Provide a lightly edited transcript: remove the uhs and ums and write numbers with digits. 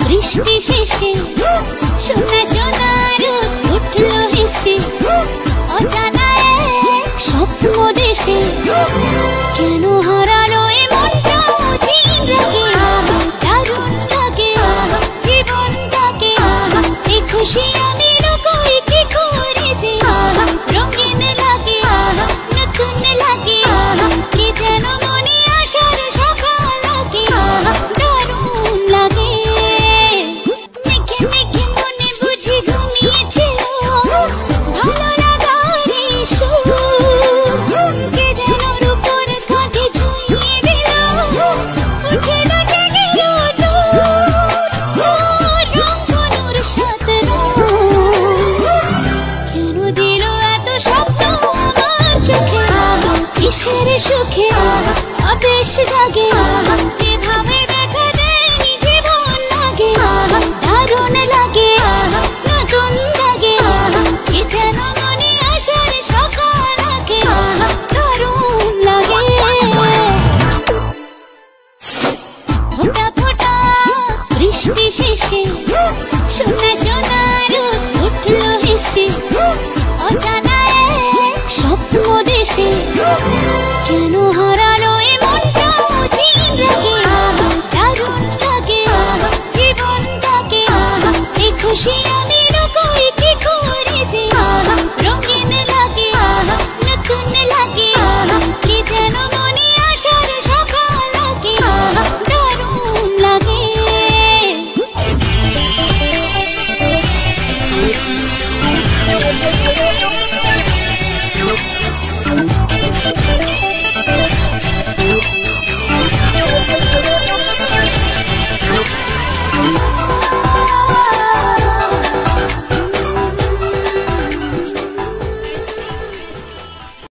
বৃষ্টি শেষে সোনা সোনার উঠলো হেসে অজানা এক স্বপ্ন দেশে কেন হারালো এ মনটা চিন লাগে দারুণ লাগে জীবনটাকে এই খুশি আমি লুকোই কি করে যে রঙিন লাগে নতুন লাগে কি যেন মনে আসার সকাল লাগে দারুণ লাগে ভালো লাগার সুর কে যেন রূপর কাঠে ছুঁয়ে দিল উঠে লাগে গেল রং কোনোর সাথে কেন দিল এত স্বপ্ন আমার চোখে কিসের সুখে আবেশ জাগে এভাবে দেখা দেয়নি জীবন লাগে দারুণ লাগে নতুন লাগে কি যেন মনে আসার সকাল আগে দারুণ লাগে ফোঁটা ফোঁটা বৃষ্টি শেষে সোনা সোনার উঠলো হেসে অজানা এক স্বপ্ন দেশে